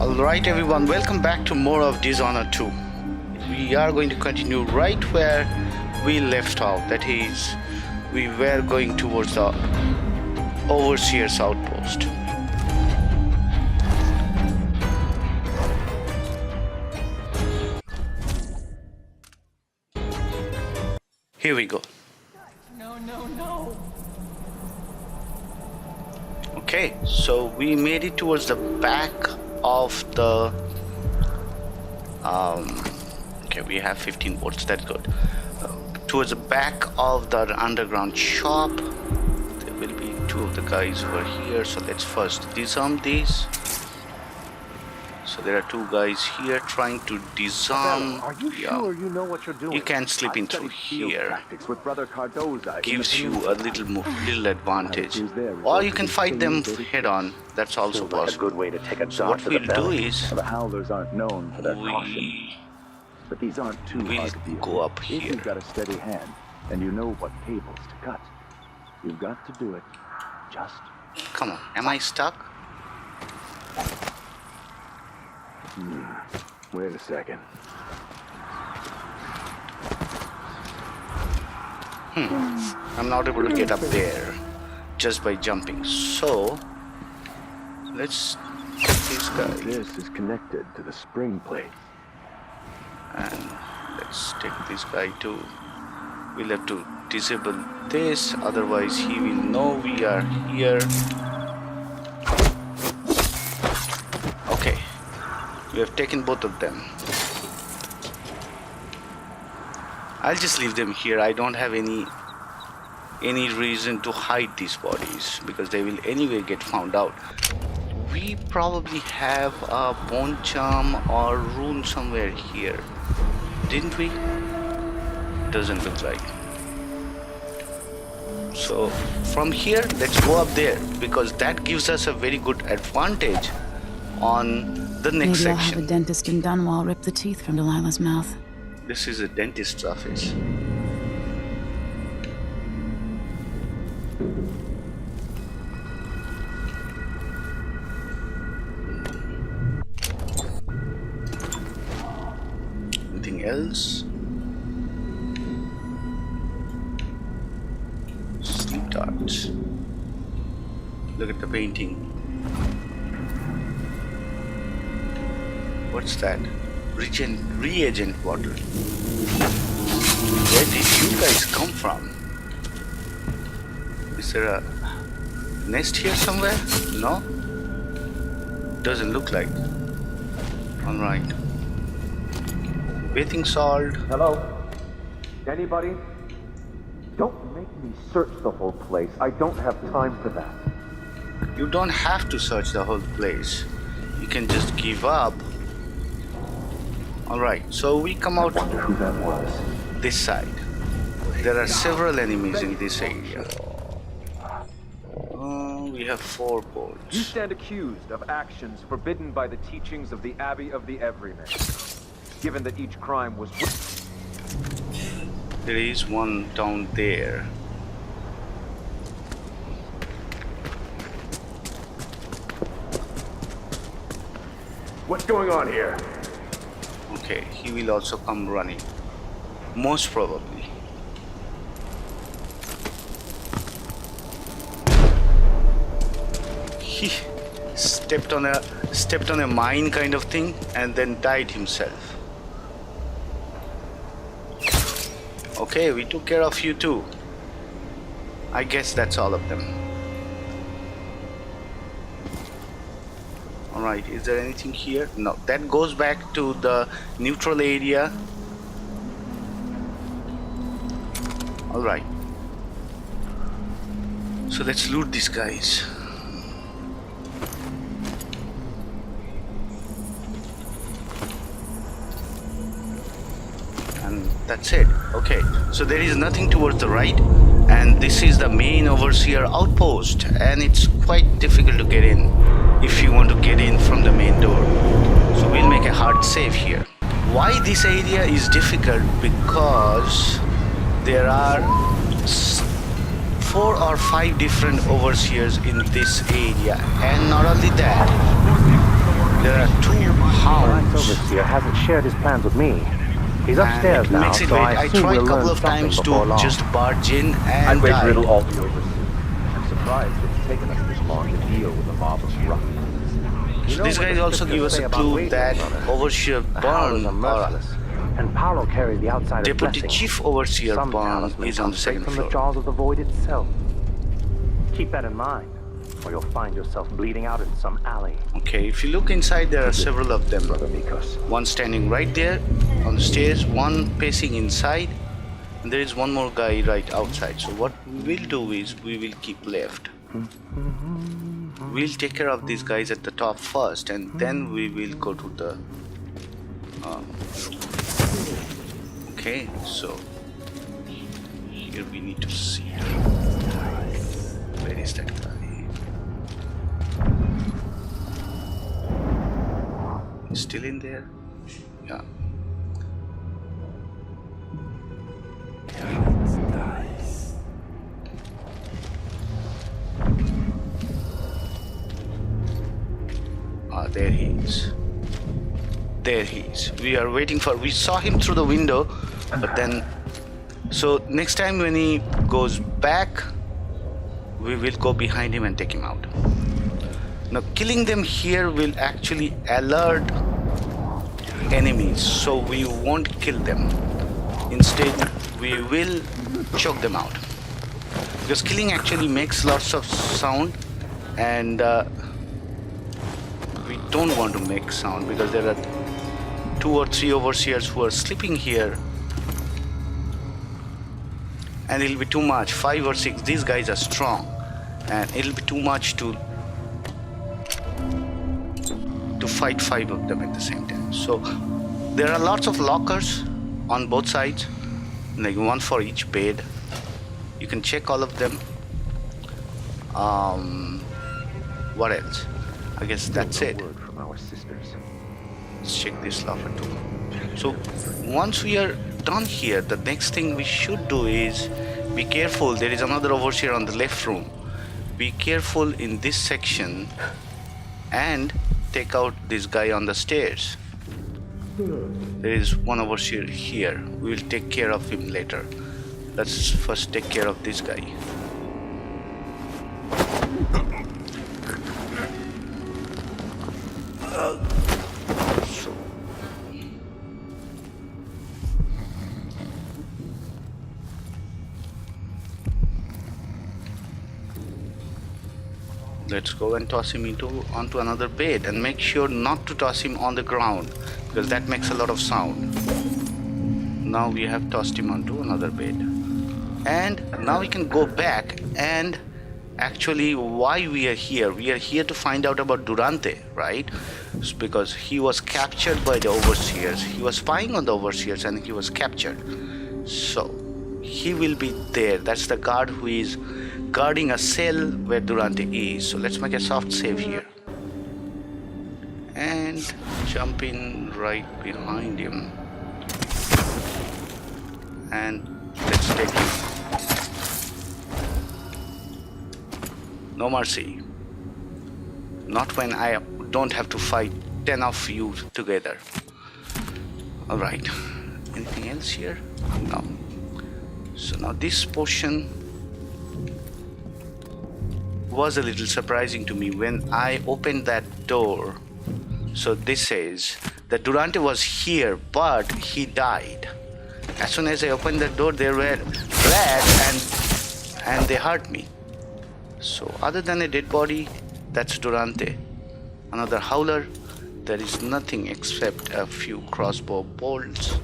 Alright everyone, welcome back to more of Dishonored 2. We are going to continue right where we left off. That is, we were going towards the Overseer's outpost. Here we go. No. Okay, so we made it towards the back of the okay, we have 15 volts, that's good. Towards the back of the underground shop. There will be two of the guys over here, so let's first disarm these. So there are two guys here trying to disarm. Are you sure you know what you're doing? You can slip in through here. Gives you a little advantage. Or you can fight them head on. That's also possible. What we'll do is the howlers aren't known for their caution. But these aren't too hard to deal. Go up If here. you've got a steady hand and you know what cables to cut, you've got to do it. Just come on. Am I stuck? wait a second. I'm not able to get up there just by jumping. So let's get this guy. This is connected to the spring plate. And let's take this guy too. We'll have to disable this, otherwise he will know we are here. Okay, we have taken both of them. I'll just leave them here. I don't have any reason to hide these bodies because they will anyway get found out. We probably have a bone charm or rune somewhere here, didn't we? Doesn't look like. So from here, let's go up there because that gives us a very good advantage on the next Maybe I'll section. have a dentist in Dunwall rip the teeth from Delilah's mouth. This is a dentist's office. Anything else? Sleep darts. Look at the painting. What's that? Reagent bottle. Where did you guys come from? Is there a nest here somewhere? No? Doesn't look like. Alright. Bathing salt. Hello? Anybody? Don't make me search the whole place. I don't have time for that. You don't have to search the whole place. You can just give up. Alright, so we come out Who that was? this side. There are several enemies in this area. We have 4 You bolts. stand accused of actions forbidden by the teachings of the Abbey of the Everyman. Given that each crime was... There is one down there. What's going on here? Okay, he will also come running. Most probably. He stepped on a mine kind of thing and then died himself. Okay, we took care of you too. I guess that's all of them. Alright, is there anything here? No, that goes back to the neutral area. Alright. So let's loot these guys. And that's it. Okay, so there is nothing towards the right. And this is the main Overseer outpost. And it's quite difficult to get in if you want to get in from the main door. So we'll make a hard save here. Why this area is difficult? Because there are 4 or 5 different overseers in this area, and not only that, there are 2 overseer hasn't shared his plans with me. He's upstairs and it now, makes it so very. I I assume tried we'll a couple learn of something times before to long. just barge in I'd and wage die. Riddle all the overseer. I'm surprised it's taken us this long to deal with a mob of ruffians. So these guys also give us a clue that Overseer Byrne, or and Paolo carries the outsider's Deputy blessing. Chief Overseer Some Byrne talisman is on the comes straight second from floor. the jaws of the void itself. Keep that in mind, or you'll find yourself bleeding out in some alley. Okay, if you look inside, there are several of them. Brother Nikos. One standing right there on the stairs, one pacing inside, and there is one more guy right outside. So what we'll do is we will keep left. We'll take care of these guys at the top first, and then we will go to the okay, so here we need to see where is that guy. He's still in there? Yeah. There he is. There he is. We are waiting for. We saw him through the window, but then. So next time when he goes back, we will go behind him and take him out. Now, killing them here will actually alert enemies, so we won't kill them. Instead, we will choke them out. Because killing actually makes lots of sound, and we don't want to make sound because there are 2 or 3 overseers who are sleeping here, and it'll be too much. 5 or 6, these guys are strong, and it'll be too much to fight 5 of them at the same time. So there are lots of lockers on both sides, like one for each bed. You can check all of them. What else? I guess that's it. Word from our sisters. Let's check this locker too. So once we are done here, the next thing we should do is be careful. There is another overseer on the left room. Be careful in this section and take out this guy on the stairs. There is one overseer here. We will take care of him later. Let's first take care of this guy. Let's go and toss him onto another bed, and make sure not to toss him on the ground because that makes a lot of sound. Now we have tossed him onto another bed, and now we can go back and actually why we are here. We are here to find out about Durante, right? It's because he was captured by the overseers. He was spying on the overseers and he was captured. So he will be there. That's the guard who is guarding a cell where Durante is. So let's make a soft save here and jump in right behind him, and let's take him. No mercy. Not when I don't have to fight 10 of you together. Alright. Anything else here? No. So now this portion was a little surprising to me when I opened that door. So this says that Durante was here, but he died. As soon as I opened the door, there were rats and they hurt me. So other than a dead body, that's Durante. Another howler. There is nothing except a few crossbow bolts.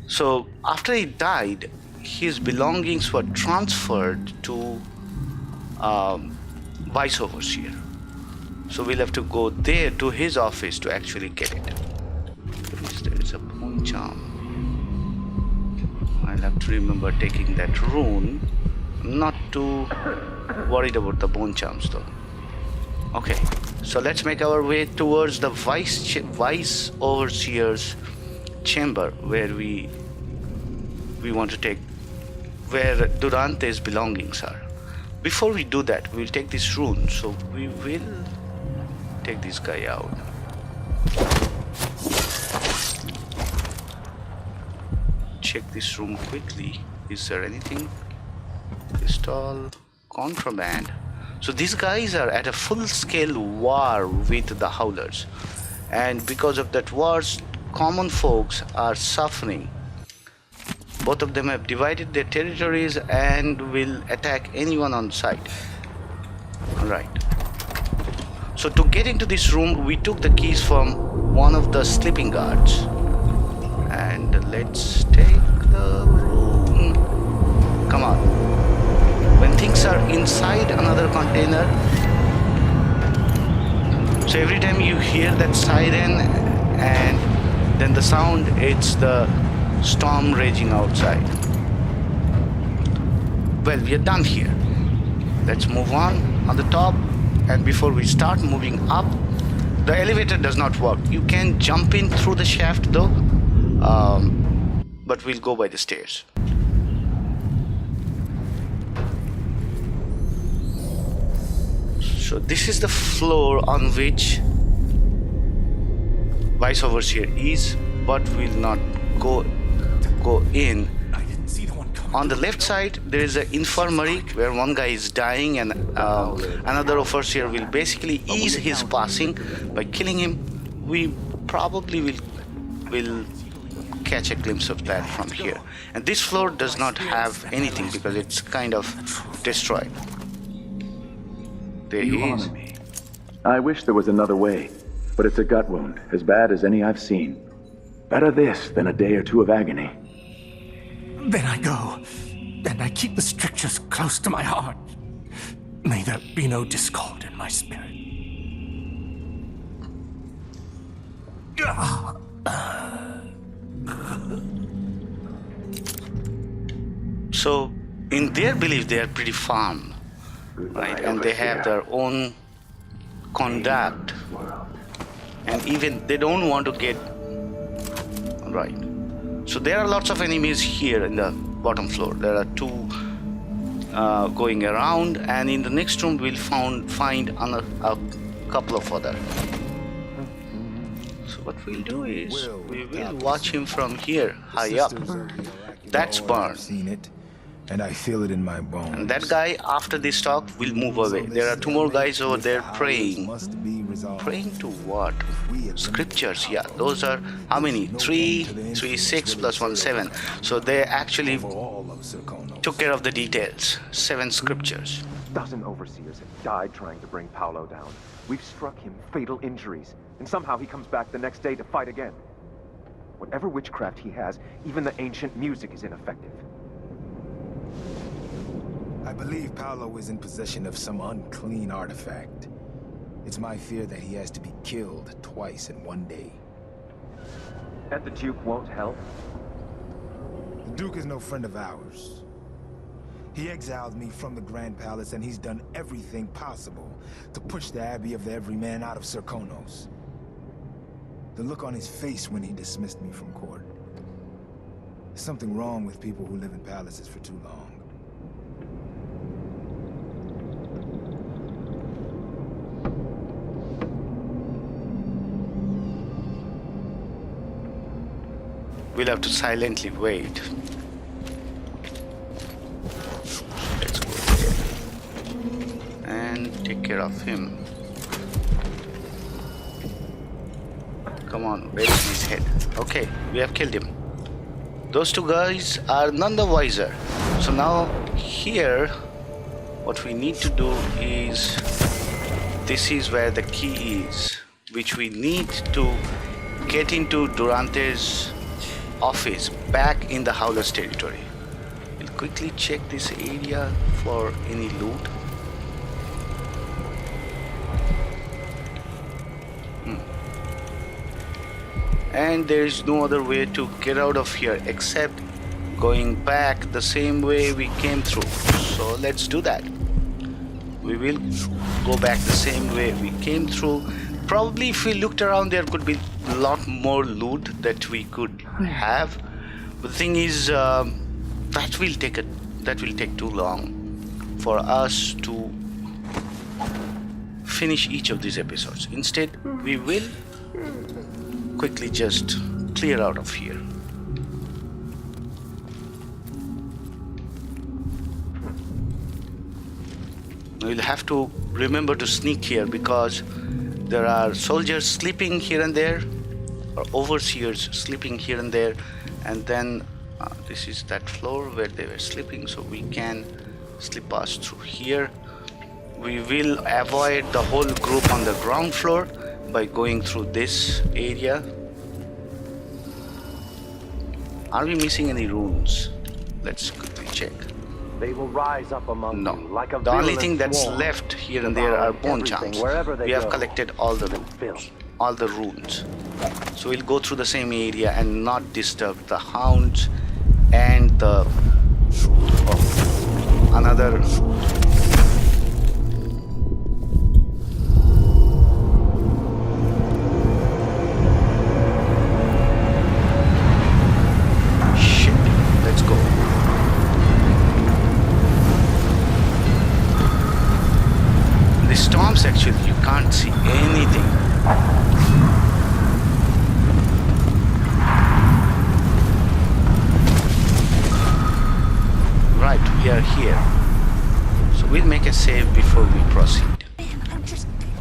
So after he died, his belongings were transferred to Vice Overseer. So we'll have to go there to his office to actually get it. There is a bone charm. I'll have to remember taking that rune. Not too worried about the bone charms though. Okay, so let's make our way towards the Vice Overseer's chamber where we want to take, where Durante's belongings are. Before we do that, we'll take this rune. So we will take this guy out. Check this room quickly. Is there anything? Pistol, contraband. So these guys are at a full-scale war with the Howlers. And because of that wars, common folks are suffering. Both of them have divided their territories and will attack anyone on sight. Alright. So to get into this room, we took the keys from one of the sleeping guards. And let's take the room. Come on. When things are inside another container, so every time you hear that siren and then the sound, it's the storm raging outside. Well, we are done here. Let's move on the top. And before we start moving up, the elevator does not work. You can jump in through the shaft though, but we'll go by the stairs. So this is the floor on which Vice Overseer is, but will not go in. On the left side, there is an infirmary where one guy is dying, and another overseer will basically ease his passing by killing him. We probably will catch a glimpse of that from here. And this floor does not have anything because it's kind of destroyed. There he is. Me. I wish there was another way, but it's a gut wound, as bad as any I've seen. Better this than a day or two of agony. Then I go, and I keep the strictures close to my heart. May there be no discord in my spirit. So, in their belief, they are pretty firm, right? And they have their own conduct, and even they don't want to get right. So there are lots of enemies here in the bottom floor. There are two going around, and in the next room we'll find a couple of other. So what we'll do is we will watch him from here, high up. That's Byrne. Seen it, and I feel it in my bones. And that guy, after this talk, will move away. There are two more guys over there praying. Praying to what? Scriptures, yeah. Those are how many? 3, 6 plus 1, 7. So they actually took care of the details. 7 scriptures. A dozen overseers have died trying to bring Paolo down. We've struck him fatal injuries, and somehow he comes back the next day to fight again. Whatever witchcraft he has, even the ancient music is ineffective. I believe Paolo is in possession of some unclean artifact. It's my fear that he has to be killed twice in one day. And the Duke won't help? The Duke is no friend of ours. He exiled me from the Grand Palace, and he's done everything possible to push the Abbey of the Everyman out of Serkonos. The look on his face when he dismissed me from court. There's something wrong with people who live in palaces for too long. We'll have to silently wait. Let's go there and take care of him. Come on, where is his head? Okay, we have killed him. Those two guys are none the wiser. So now here, what we need to do is, this is where the key is, which we need to get into Durante's office back in the Howler's territory. We'll quickly check this area for any loot. And there is no other way to get out of here except going back the same way we came through. So let's do that. We will go back the same way we came through. Probably if we looked around, there could be a lot more loot that we could have. But the thing is, that will take too long. for us to finish each of these episodes. Instead, we will quickly just clear out of here. We'll have to remember to sneak here because there are soldiers sleeping here and there, or overseers sleeping here and there, and then this is that floor where they were sleeping, so we can slip past through here. We will avoid the whole group on the ground floor by going through this area. Are we missing any runes? Let's quickly check. They will rise up among No. you like a The only virulent thing that's swarm, left here and there are bone everything charms. wherever they We have go. collected all the runes. So we'll go through the same area and not disturb the hounds and the another shit. Let's go. The storms, actually you can't see anything. Right, we are here. So we'll make a save before we proceed.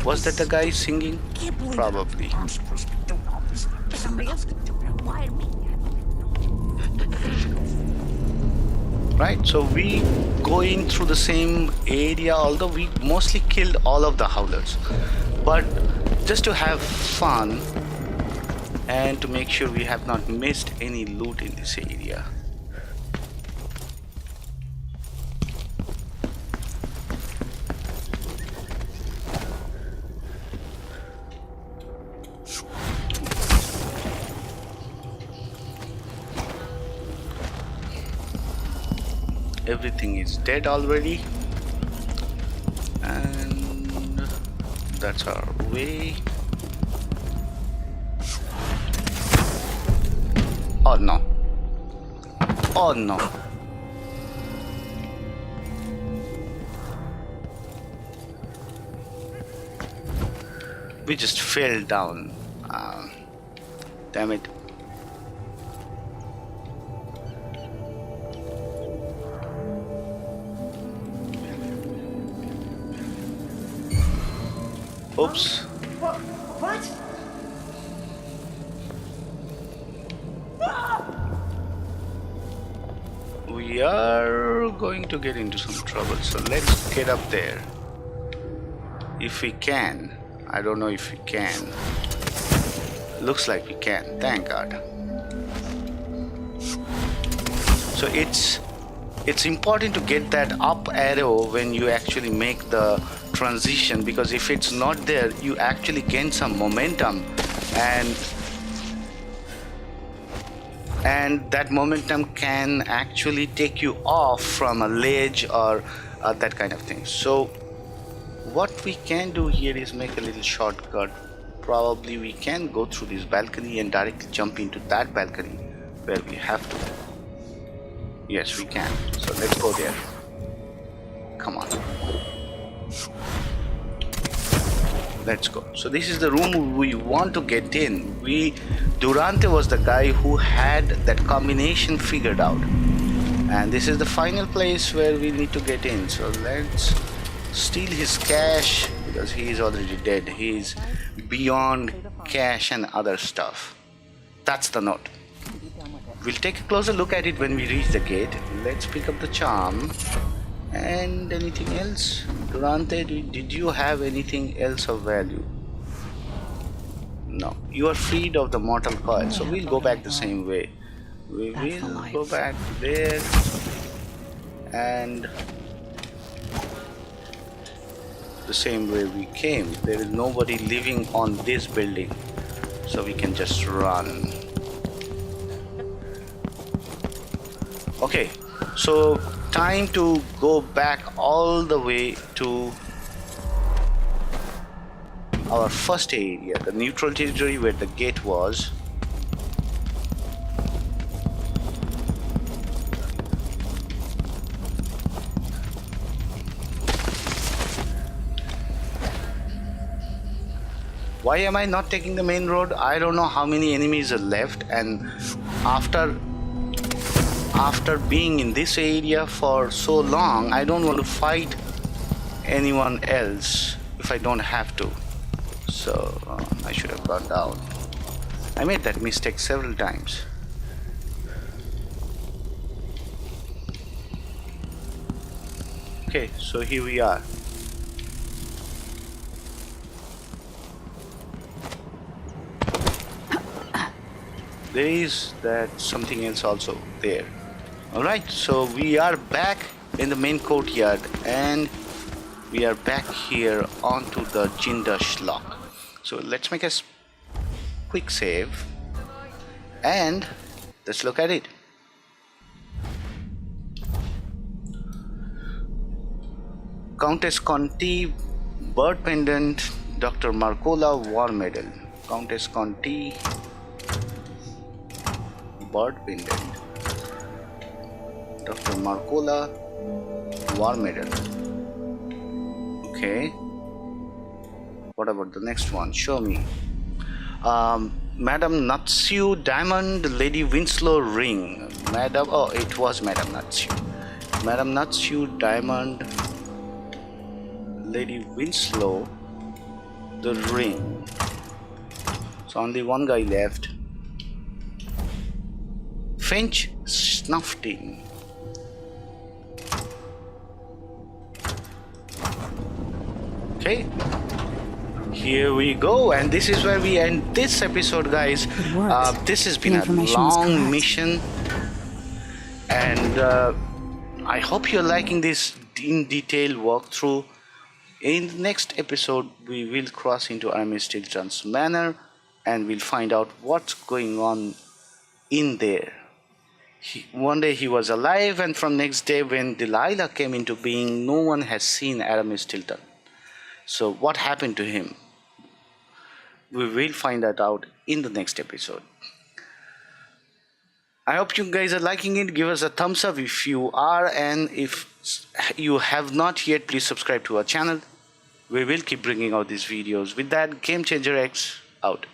Was that the guy singing? Probably. Right, so we go in through the same area, although we mostly killed all of the howlers. But just to have fun and to make sure we have not missed any loot in this area. Everything is dead already, and that's our way. Oh no. Oh no. We just fell down. Damn it. Oops. What? We are going to get into some trouble, so let's get up there. If we can. I don't know if we can. Looks like we can, thank God. So it's important to get that up arrow when you actually make the transition, because if it's not there, you actually gain some momentum, and that momentum can actually take you off from a ledge or that kind of thing. So what we can do here is make a little shortcut. Probably we can go through this balcony and directly jump into that balcony where we have to. Yes, we can. So let's go there. Come on. Let's go. So this is the room we want to get in. Durante was the guy who had that combination figured out. And this is the final place where we need to get in. So let's steal his cash, because he is already dead. He is beyond cash and other stuff. That's the note. We'll take a closer look at it when we reach the gate. Let's pick up the charm. And anything else? Durante, did you have anything else of value? No. You are freed of the mortal coil, so we'll go back the same way. We will go back there and the same way we came. There is nobody living on this building, so we can just run. Okay, so time to go back all the way to our first area, the neutral territory where the gate was. Why am I not taking the main road? I don't know how many enemies are left, and after being in this area for so long, I don't want to fight anyone else if I don't have to. So I should have gone down. I made that mistake several times. Okay, so here we are. There is that something else also there. Alright, so we are back in the main courtyard, and we are back here onto the Jindosh lock. So let's make a quick save and let's look at it. Countess Conti, bird pendant, Dr. Marcola war medal. Countess Conti, bird pendant, Dr. Marcola war medal. Okay, what about the next one? Show me. Madame Natsu diamond, Lady Winslow ring. Madame, oh, it was Madame Natsu. Madame Natsu diamond, Lady Winslow the ring. So only one guy left. Finch Snuffting. Okay, here we go, and this is where we end this episode, guys. This has been a long mission, and I hope you're liking this in detail walkthrough. In the next episode, we will cross into Aramis Stilton's manor, and we'll find out what's going on in there. One day he was alive, and from next day when Delilah came into being, no one has seen Aramis Stilton. So what happened to him? We will find that out in the next episode. I hope you guys are liking it. Give us a thumbs up if you are, and if you have not yet, please subscribe to our channel. We will keep bringing out these videos. With that, Game Changer X out.